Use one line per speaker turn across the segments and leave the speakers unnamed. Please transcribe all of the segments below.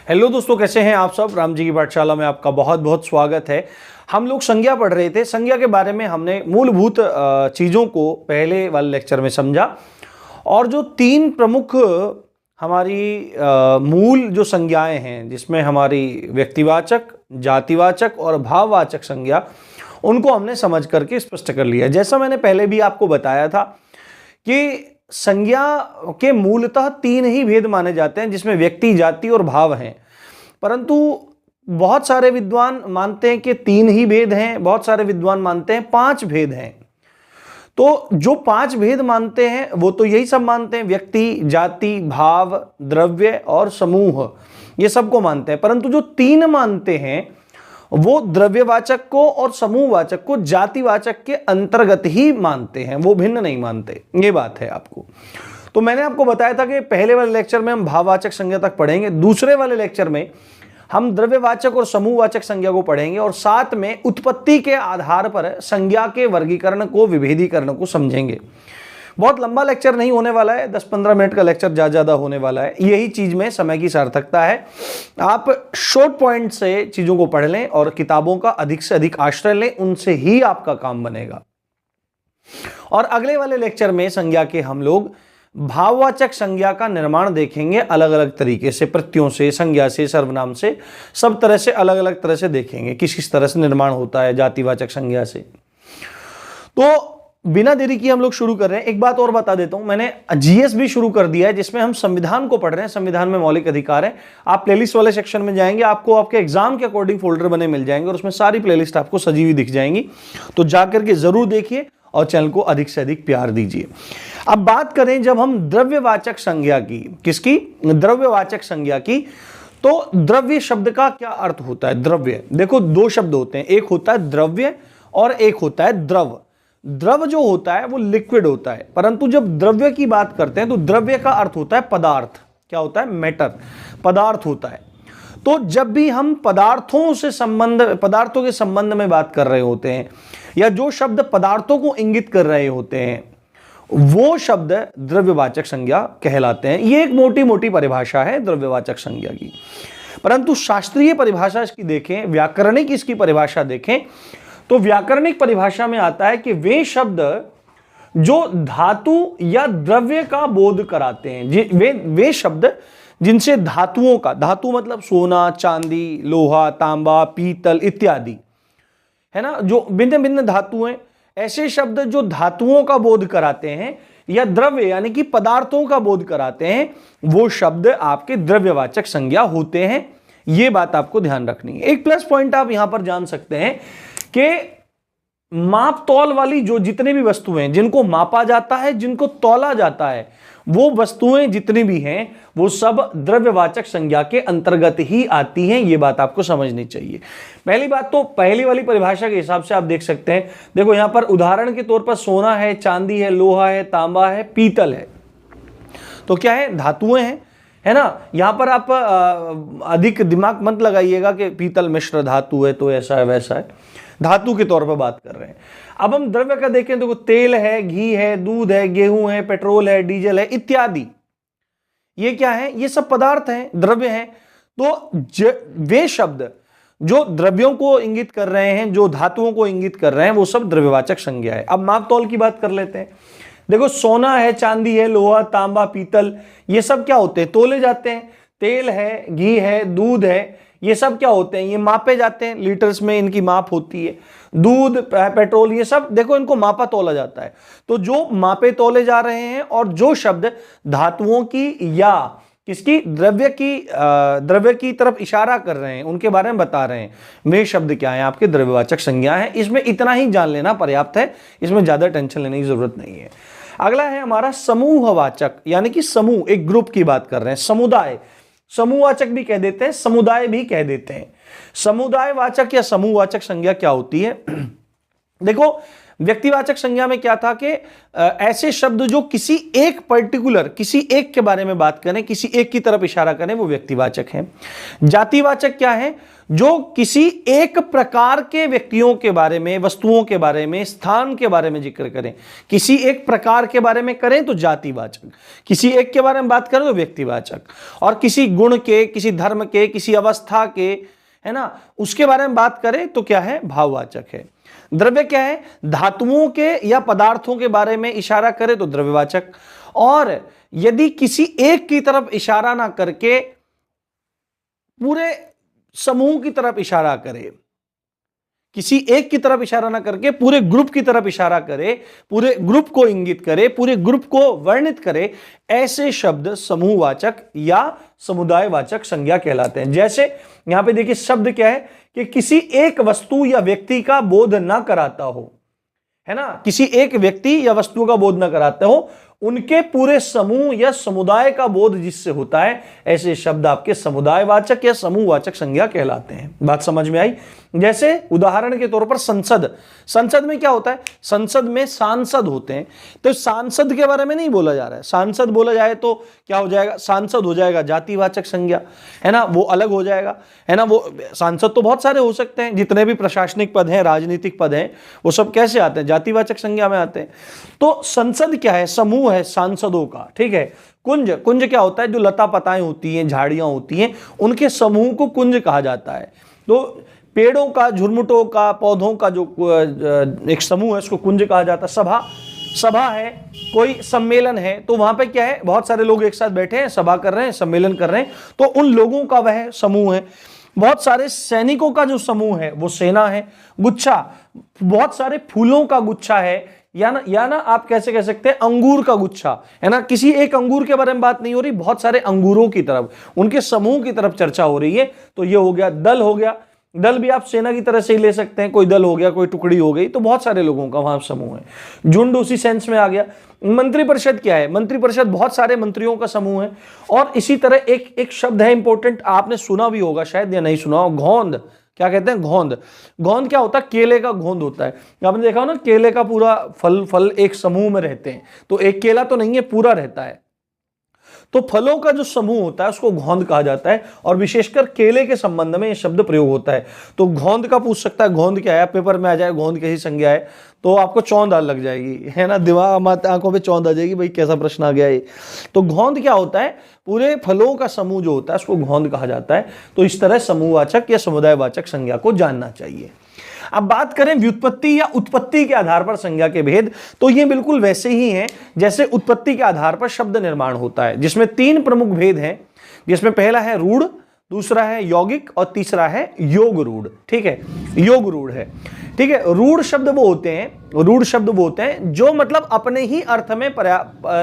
Hello दोस्तों, कैसे हैं आप सब। राम जी की पाठशाला में आपका बहुत बहुत स्वागत है। हम लोग संज्ञा पढ़ रहे थे। संज्ञा के बारे में हमने मूलभूत चीज़ों को पहले वाले लेक्चर में समझा और जो तीन प्रमुख हमारी मूल जो संज्ञाएं हैं, जिसमें हमारी व्यक्तिवाचक, जातिवाचक और भाववाचक संज्ञा, उनको हमने समझ करके स्पष्ट कर लिया। जैसा मैंने पहले भी आपको बताया था कि संज्ञा के मूलतः तीन ही भेद माने जाते हैं, जिसमें व्यक्ति, जाति और भाव हैं। परंतु बहुत सारे विद्वान मानते हैं कि तीन ही भेद हैं, बहुत सारे विद्वान मानते हैं 5 भेद हैं। तो जो 5 भेद मानते हैं वो तो यही सब मानते हैं, व्यक्ति, जाति, भाव, द्रव्य और समूह, ये सबको मानते हैं। परंतु जो 3 मानते हैं वो द्रव्यवाचक को और समूहवाचक को जातिवाचक के अंतर्गत ही मानते हैं, वो भिन्न नहीं मानते। ये बात है आपको। तो मैंने आपको बताया था कि पहले वाले लेक्चर में हम भाववाचक संज्ञा तक पढ़ेंगे, दूसरे वाले लेक्चर में हम द्रव्यवाचक और समूहवाचक संज्ञा को पढ़ेंगे और साथ में उत्पत्ति के आधार पर संज्ञा के वर्गीकरण को, विभेदीकरण को समझेंगे। बहुत लंबा लेक्चर नहीं होने वाला है, 10-15 मिनट का लेक्चर ज्यादा होने वाला है। यही चीज में समय की सार्थकता है। आप शॉर्ट पॉइंट से चीजों को पढ़ लें और किताबों का अधिक से अधिक आश्रय लें, उनसे ही आपका काम बनेगा। और अगले वाले लेक्चर में संज्ञा के हम लोग भाववाचक संज्ञा का निर्माण देखेंगे, अलग अलग तरीके से, प्रत्ययों से, संज्ञा से, सर्वनाम से, सब तरह से, अलग अलग तरह से देखेंगे किस किस तरह से निर्माण होता है जातिवाचक संज्ञा से। तो बिना देरी की हम लोग शुरू कर रहे हैं। एक बात और बता देता हूं, मैंने जीएस भी शुरू कर दिया है, जिसमें हम संविधान को पढ़ रहे हैं। संविधान में मौलिक अधिकार है। आप प्लेलिस्ट वाले सेक्शन में जाएंगे, आपको आपके एग्जाम के अकॉर्डिंग फोल्डर बने मिल जाएंगे और उसमें सारी प्लेलिस्ट आपको सजी हुई दिख जाएंगी। तो जाकर के जरूर देखिए और चैनल को अधिक से अधिक प्यार दीजिए। अब बात करें जब हम द्रव्यवाचक संज्ञा की, किसकी? द्रव्यवाचक संज्ञा की। तो द्रव्य शब्द का क्या अर्थ होता है? द्रव्य, देखो 2 शब्द होते हैं, एक होता है द्रव्य और एक होता है द्रव। द्रव जो होता है वो लिक्विड होता है, परंतु जब द्रव्य की बात करते हैं तो द्रव्य का अर्थ होता है पदार्थ। क्या होता है? मैटर, पदार्थ होता है। तो जब भी हम पदार्थों के संबंध में बात कर रहे होते हैं, या जो शब्द पदार्थों को इंगित कर रहे होते हैं, वो शब्द द्रव्यवाचक संज्ञा कहलाते हैं। ये एक मोटी मोटी परिभाषा है द्रव्यवाचक संज्ञा की। परंतु शास्त्रीय परिभाषा इसकी देखें, व्याकरणिक इसकी परिभाषा देखें, तो व्याकरणिक परिभाषा में आता है कि वे शब्द जो धातु या द्रव्य का बोध कराते हैं, वे शब्द जिनसे धातुओं का, धातु मतलब सोना, चांदी, लोहा, तांबा, पीतल इत्यादि, है ना, जो भिन्न भिन्न धातुएं, ऐसे शब्द जो धातुओं का बोध कराते हैं या द्रव्य यानी कि पदार्थों का बोध कराते हैं, वो शब्द आपके द्रव्यवाचक संज्ञा होते हैं। ये बात आपको ध्यान रखनी है। एक प्लस पॉइंट आप यहां पर जान सकते हैं कि माप तौल वाली जो जितनी भी वस्तुएं, जिनको मापा जाता है, जिनको तौला जाता है, वो वस्तुएं जितनी भी हैं वो सब द्रव्यवाचक संज्ञा के अंतर्गत ही आती हैं। ये बात आपको समझनी चाहिए। पहली बात तो पहली वाली परिभाषा के हिसाब से आप देख सकते हैं। देखो यहां पर उदाहरण के तौर पर सोना है, चांदी है, लोहा है, तांबा है, पीतल है। तो क्या है? धातुएं हैं, है ना। यहां पर आप अधिक दिमाग मत लगाइएगा कि पीतल मिश्र धातु है तो ऐसा है वैसा है, धातु के तौर पर बात कर रहे हैं। अब हम द्रव्य का देखें तो तेल है, घी है, दूध है, गेहूं है, पेट्रोल है, डीजल है इत्यादि। ये क्या है? ये सब पदार्थ हैं, द्रव्य हैं। तो वे शब्द जो द्रव्यों को इंगित कर रहे हैं, जो धातुओं को इंगित कर रहे हैं, वो सब द्रव्यवाचक संज्ञा है। अब माप तौल की बात कर लेते हैं। देखो सोना है, चांदी है, लोहा, तांबा, पीतल, ये सब क्या होते हैं? तोले जाते हैं। तेल है, घी है, दूध है, ये सब क्या होते हैं? ये मापे जाते हैं, लीटर्स में इनकी माप होती है। दूध, पेट्रोल, ये सब देखो इनको मापा तोला जाता है। तो जो मापे तोले जा रहे हैं और जो शब्द धातुओं की या किसकी, द्रव्य की तरफ इशारा कर रहे हैं, उनके बारे में बता रहे हैं, वे शब्द क्या है? आपके द्रव्यवाचक संज्ञा है। इसमें इतना ही जान लेना पर्याप्त है, इसमें ज्यादा टेंशन लेने की जरूरत नहीं है। अगला है हमारा समूहवाचक, यानी कि समूह, एक ग्रुप की बात कर रहे हैं। समुदाय, समूहवाचक भी कह देते हैं, समुदाय भी कह देते हैं। समुदायवाचक या समूहवाचक संज्ञा क्या होती है? देखो व्यक्तिवाचक संज्ञा में क्या था कि ऐसे शब्द जो किसी एक पर्टिकुलर, किसी एक के बारे में बात करें, किसी एक की तरफ इशारा करें, वो व्यक्तिवाचक है। जातिवाचक क्या है? जो किसी एक प्रकार के व्यक्तियों के बारे में, वस्तुओं के बारे में, स्थान के बारे में जिक्र करें। किसी एक प्रकार के बारे में करें तो जातिवाचक, किसी एक के बारे में बात करें तो व्यक्तिवाचक, और किसी गुण के, किसी धर्म के, किसी अवस्था के, है ना, उसके बारे में बात करें तो क्या है? भाववाचक है। द्रव्य क्या है? धातुओं के या पदार्थों के बारे में इशारा करे तो द्रव्यवाचक, और यदि किसी एक की तरफ इशारा ना करके पूरे समूह की तरफ इशारा करे, किसी एक की तरफ इशारा ना करके पूरे ग्रुप की तरफ इशारा करे, पूरे ग्रुप को इंगित करे, पूरे ग्रुप को वर्णित करे, ऐसे शब्द समूहवाचक या समुदायवाचक संज्ञा कहलाते हैं। जैसे यहां पे देखिए शब्द क्या है कि किसी एक वस्तु या व्यक्ति का बोध ना कराता हो, है ना, किसी एक व्यक्ति या वस्तु का बोध ना कराते हो, उनके पूरे समूह या समुदाय का बोध जिससे होता है, ऐसे शब्द आपके समुदायवाचक या समूहवाचक संज्ञा कहलाते हैं। बात समझ में आई? जैसे उदाहरण के तौर पर संसद, संसद में क्या होता है? संसद में सांसद होते हैं, तो सांसद के बारे में नहीं बोला जा रहा है। सांसद बोला जाए तो क्या हो जाएगा? सांसद हो जाएगा जातिवाचक संज्ञा, है ना, वो अलग हो जाएगा, है ना। वो सांसद तो बहुत सारे हो सकते हैं, जितने भी प्रशासनिक पद हैं, राजनीतिक पद हैं, वो सब कैसे आते हैं? जातिवाचक संज्ञा में आते हैं। तो संसद क्या है? समूह है सांसदों का, ठीक है। कुंज, कुंज क्या होता है? जो लता पताएं होती हैं, झाड़ियां होती हैं, उनके समूह को कुंज कहा जाता है। तो पेड़ों का, झुरमुटों का, पौधों का जो एक समूह है, उसको कुंज कहा जाता है। सभा, सभा है, कोई सम्मेलन है, तो वहां पे क्या है? बहुत सारे लोग एक साथ बैठे हैं, सभा कर रहे हैं, सम्मेलन कर रहे हैं, तो उन लोगों का वह समूह है। बहुत सारे सैनिकों का जो समूह है वो सेना है। गुच्छा, बहुत सारे फूलों का गुच्छा है, या ना आप कैसे कह सकते हैं अंगूर का गुच्छा, है ना। किसी एक अंगूर के बारे में बात नहीं हो रही, बहुत सारे अंगूरों की तरफ, उनके समूह की तरफ चर्चा हो रही है। तो ये हो गया दल, हो गया दल भी आप सेना की तरह से ही ले सकते हैं, कोई दल हो गया, कोई टुकड़ी हो गई, तो बहुत सारे लोगों का वहां समूह है। झुंड उसी सेंस में आ गया। मंत्रिपरिषद क्या है? मंत्रिपरिषद बहुत सारे मंत्रियों का समूह है। और इसी तरह एक शब्द है इंपॉर्टेंट, आपने सुना भी होगा शायद या नहीं सुना हो, घोंद। क्या कहते हैं? घोंद। घोंद क्या होता है? केले का घोंद होता है। आपने देखा हो ना, केले का पूरा फल एक समूह में रहते हैं, तो एक केला तो नहीं है, पूरा रहता है। तो फलों का जो समूह होता है उसको घोंद कहा जाता है, और विशेषकर केले के संबंध में यह शब्द प्रयोग होता है। तो घोंद का पूछ सकता है, घोंद क्या है? पेपर में आ जाए घोंद कैसी संज्ञा है, तो आपको चौंध लग जाएगी, है ना, दिमाग आंखों पे चौंध आ जाएगी, भाई कैसा प्रश्न आ गया ये। तो घोंद क्या होता है? पूरे फलों का समूह जो होता है उसको घोंद कहा जाता है। तो इस तरह समूहवाचक या समुदायवाचक संज्ञा को जानना चाहिए। अब बात करें व्युत्पत्ति या उत्पत्ति के आधार पर संज्ञा के भेद, तो ये बिल्कुल वैसे ही हैं जैसे उत्पत्ति के आधार पर शब्द निर्माण होता है, जिसमें 3 प्रमुख भेद हैं, जिसमें पहला है रूढ़, दूसरा है यौगिक और तीसरा है योग रूढ़। ठीक है, योग रूढ़ है। ठीक है, रूढ़ शब्द वो होते हैं जो मतलब अपने ही अर्थ में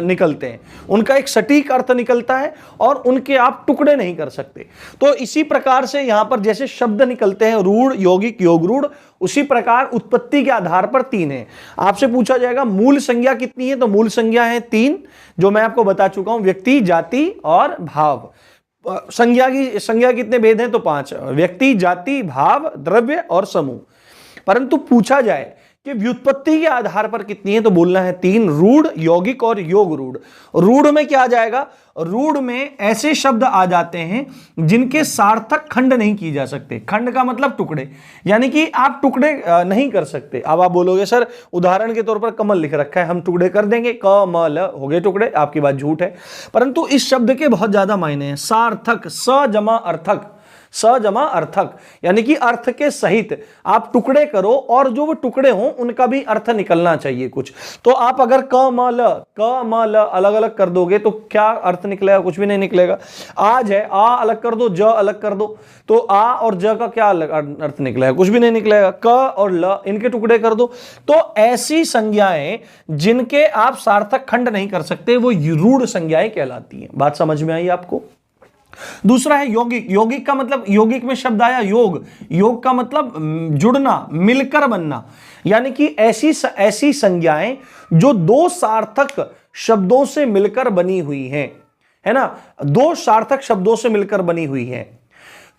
निकलते हैं, उनका एक सटीक अर्थ निकलता है और उनके आप टुकड़े नहीं कर सकते। तो इसी प्रकार से यहां पर जैसे शब्द निकलते हैं रूढ़, यौगिक, योग रूढ़, उसी प्रकार उत्पत्ति के आधार पर 3 है। आपसे पूछा जाएगा मूल संज्ञा कितनी है, तो मूल संज्ञा है 3, जो मैं आपको बता चुका हूं, व्यक्ति, जाति और भाव। संज्ञा कितने भेद हैं, तो 5, व्यक्ति, जाति, भाव, द्रव्य और समूह। परंतु पूछा जाए कि व्युत्पत्ति के आधार पर कितनी है, तो बोलना है 3, रूढ़, यौगिक और योग रूढ़। रूढ़ में क्या आ जाएगा? रूढ़ में ऐसे शब्द आ जाते हैं जिनके सार्थक खंड नहीं किए जा सकते। खंड का मतलब टुकड़े, यानी कि आप टुकड़े नहीं कर सकते। अब आप बोलोगे सर उदाहरण के तौर पर कमल लिख रखा है, हम टुकड़े कर देंगे, कमल हो गए टुकड़े, आपकी बात झूठ है। परंतु इस शब्द के बहुत ज्यादा मायने हैं। सार्थक, स जमा अर्थक, स जमा अर्थक, यानी कि अर्थ के सहित आप टुकड़े करो और जो वो टुकड़े हों उनका भी अर्थ निकलना चाहिए कुछ। तो आप अगर क म ल अलग अलग कर दोगे तो क्या अर्थ निकलेगा? कुछ भी नहीं निकलेगा। आज है, आ अलग कर दो, ज अलग कर दो, तो आ और ज का क्या अलग अर्थ निकलेगा? कुछ भी नहीं निकलेगा। क और ल इनके टुकड़े कर दो। तो ऐसी संज्ञाएं जिनके आप सार्थक खंड नहीं कर सकते वो रूढ़ संज्ञाएं कहलाती हैं। बात समझ में आई आपको? दूसरा है यौगिक। यौगिक का मतलब, यौगिक में शब्द आया योग, योग का मतलब जुड़ना, मिलकर बनना, यानी कि ऐसी संज्ञाएं जो 2 सार्थक शब्दों से मिलकर बनी हुई हैं, है ना, 2 सार्थक शब्दों से मिलकर बनी हुई हैं।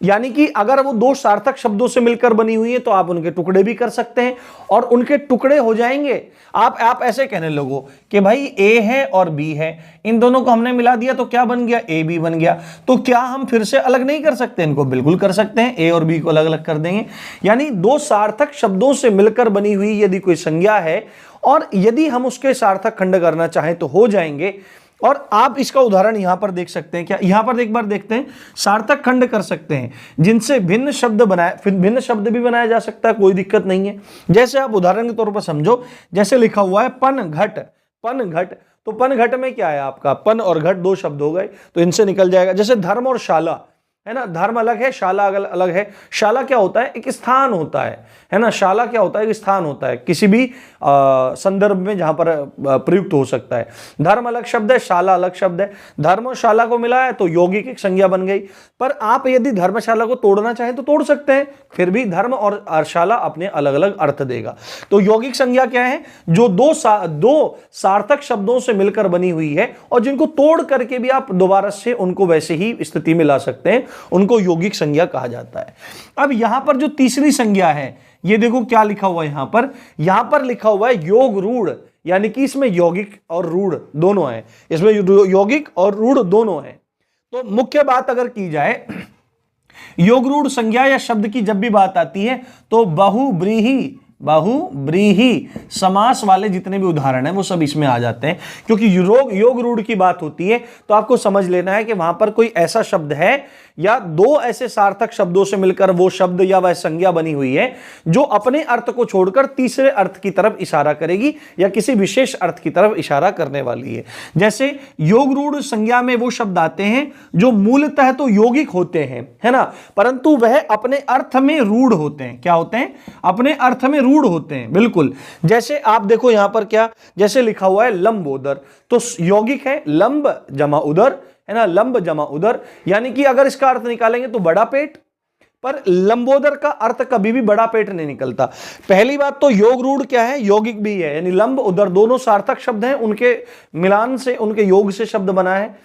यानी कि अगर वो दो सार्थक शब्दों से मिलकर बनी हुई है तो आप उनके टुकड़े भी कर सकते हैं और उनके टुकड़े हो जाएंगे। आप ऐसे कहने लगो कि भाई ए है और बी है, इन दोनों को हमने मिला दिया तो क्या बन गया, ए बी बन गया। तो क्या हम फिर से अलग नहीं कर सकते? इनको बिल्कुल कर सकते हैं, ए और बी को अलग अलग कर देंगे। यानी दो सार्थक शब्दों से मिलकर बनी हुई यदि कोई संज्ञा है और यदि हम उसके सार्थक खंड करना चाहें तो हो जाएंगे। और आप इसका उदाहरण यहां पर देख सकते हैं। क्या यहां पर एक बार देखते हैं, सार्थक खंड कर सकते हैं जिनसे भिन्न शब्द बनाए, फिर भिन्न शब्द भी बनाया जा सकता है, कोई दिक्कत नहीं है। जैसे आप उदाहरण के तौर पर समझो, जैसे लिखा हुआ है पन घट, पन घट, तो पन घट में क्या है आपका, पन और घट दो शब्द हो गए तो इनसे निकल जाएगा। जैसे धर्म और शाला है ना, धर्म अलग है, शाला अलग है। शाला क्या होता है, एक स्थान होता है ना, शाला क्या होता है, एक स्थान होता है किसी भी संदर्भ में जहां पर प्रयुक्त हो सकता है। धर्म अलग शब्द है, शाला अलग शब्द है। धर्म और शाला को मिला है तो यौगिक एक संज्ञा बन गई। पर आप यदि धर्मशाला को तोड़ना चाहें तो तोड़ सकते हैं, फिर भी धर्म और शाला अपने अलग अलग अर्थ देगा। तो यौगिक संज्ञा क्या है, जो दो सार्थक शब्दों से मिलकर बनी हुई है और जिनको तोड़ करके भी आप दोबारा से उनको वैसे ही स्थिति में ला सकते हैं, उनको यौगिक संज्ञा कहा जाता है। अब यहां पर जो तीसरी संज्ञा है, ये देखो क्या लिखा हुआ है यहां पर लिखा हुआ है योग रूढ़, यानी कि इसमें यौगिक और रूढ़ दोनों हैं, इसमें यौगिक और रूढ़ दोनों हैं। तो मुख्य बात अगर की जाए, योग रूढ़ संज्ञा या शब्द की जब भी बात आती है तो बहुब्रीही समास वाले जितने भी उदाहरण हैं वो सब इसमें आ जाते हैं। क्योंकि योग रूढ़ की बात होती है तो आपको समझ लेना है कि वहां पर कोई ऐसा शब्द है या दो ऐसे सार्थक शब्दों से मिलकर वो शब्द या वह संज्ञा बनी हुई है जो अपने अर्थ को छोड़कर तीसरे अर्थ की तरफ इशारा करेगी या किसी विशेष अर्थ की तरफ इशारा करने वाली है। जैसे योग रूढ़ संज्ञा में वो शब्द आते हैं जो मूलतः तो यौगिक होते हैं, है ना, परंतु वह अपने अर्थ में रूढ़ होते हैं। क्या होते हैं? अपने अर्थ में रूढ़ होते हैं, बिल्कुल। जैसे आप देखो यहां पर क्या, जैसे लिखा हुआ है लंबोदर, तो यौगिक है लंब जमा उदर, है ना, लंब जमा उदर, यानी कि अगर इसका अर्थ निकालेंगे तो बड़ा पेट, पर लंबोदर का अर्थ कभी भी बड़ा पेट नहीं निकलता। पहली बात तो योग रूढ़ क्या है, यौगिक भी है, यानी लंब उदर दोनों सार्थक शब्द हैं, उनके मिलान से, उनके योग से शब्द बना है।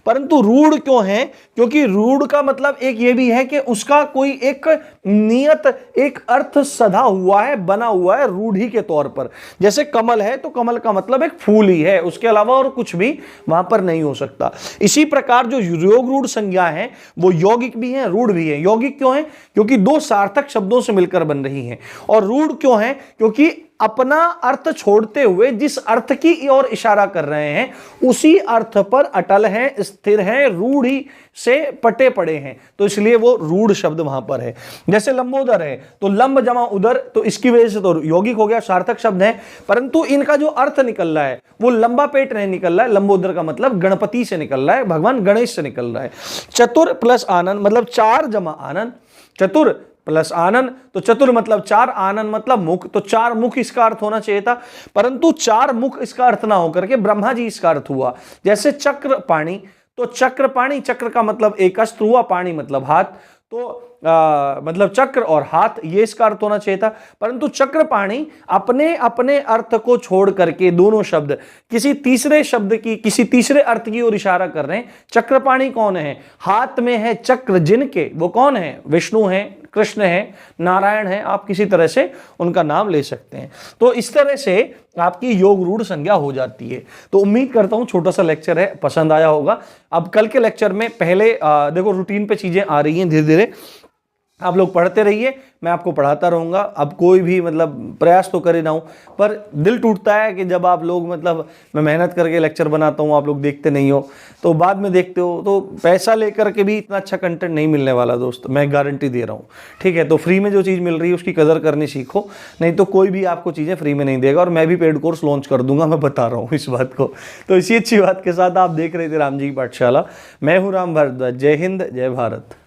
परंतु रूढ़ क्यों है? क्योंकि रूढ़ का मतलब एक ये भी है कि उसका कोई एक नियत, एक अर्थ सधा हुआ है, बना हुआ है रूढ़ी के तौर पर। जैसे कमल है तो कमल का मतलब एक फूल ही है, उसके अलावा और कुछ भी वहां पर नहीं हो सकता। इसी प्रकार जो योग रूढ़ संज्ञा है वो यौगिक भी है, रूढ़ भी है। यौगिक क्यों है? क्योंकि दो सार्थक शब्दों से मिलकर बन रही है। और रूढ़ क्यों है? क्योंकि अपना अर्थ छोड़ते हुए जिस अर्थ की ओर इशारा कर रहे हैं उसी अर्थ पर अटल हैं, स्थिर हैं, रूढ़ी से पटे पड़े हैं, तो इसलिए वो रूढ़ शब्द वहां पर है। जैसे लंबोदर है तो लंब जमा उदर, तो इसकी वजह से तो यौगिक हो गया, सार्थक शब्द है, परंतु इनका जो अर्थ निकल रहा है वो लंबा पेट नहीं निकल रहा है। लंबोदर का मतलब गणपति से निकल रहा है, भगवान गणेश से निकल रहा है। चतुर प्लस आनंद मतलब चार जमा आनंद, चतुर प्लस आनंद, तो चतुर मतलब चार, आनंद मतलब मुख, तो चार मुख इसका अर्थ होना चाहिए था, परंतु चार मुख इसका अर्थ ना होकर के ब्रह्मा जी इसका अर्थ हुआ। जैसे चक्र पाणी, तो चक्र पाणी, चक्र का मतलब एक अस्त्र हुआ, पाणी मतलब हाथ, तो मतलब चक्र और हाथ, ये इसका अर्थ होना चाहिए था, परंतु चक्र पाणी अपने अपने अर्थ को छोड़ करके दोनों शब्द किसी तीसरे शब्द की, किसी तीसरे अर्थ की ओर इशारा कर रहे हैं। चक्रपाणी कौन है? हाथ में है चक्र जिनके, वो कौन है? विष्णु है, कृष्ण है, नारायण है, आप किसी तरह से उनका नाम ले सकते हैं। तो इस तरह से आपकी योग रूढ़ संज्ञा हो जाती है। तो उम्मीद करता हूं छोटा सा लेक्चर है, पसंद आया होगा। अब कल के लेक्चर में पहले देखो रूटीन पे चीजें आ रही हैं धीरे धीरे, आप लोग पढ़ते रहिए, मैं आपको पढ़ाता रहूँगा। अब कोई भी मतलब प्रयास तो करे ना हूँ, पर दिल टूटता है कि जब आप लोग मतलब मैं मेहनत करके लेक्चर बनाता हूँ, आप लोग देखते नहीं हो, तो बाद में देखते हो तो पैसा लेकर के भी इतना अच्छा कंटेंट नहीं मिलने वाला दोस्त, मैं गारंटी दे रहा हूँ। ठीक है, तो फ्री में जो चीज़ मिल रही है उसकी कदर करनी सीखो, नहीं तो कोई भी आपको चीज़ें फ्री में नहीं देगा। और मैं भी पेड कोर्स लॉन्च कर दूंगा, मैं बता रहा हूँ इस बात को। तो इसी अच्छी बात के साथ आप देख रहे थे राम जी की पाठशाला। मैं हूँ राम भारद्वाज। जय हिंद, जय भारत।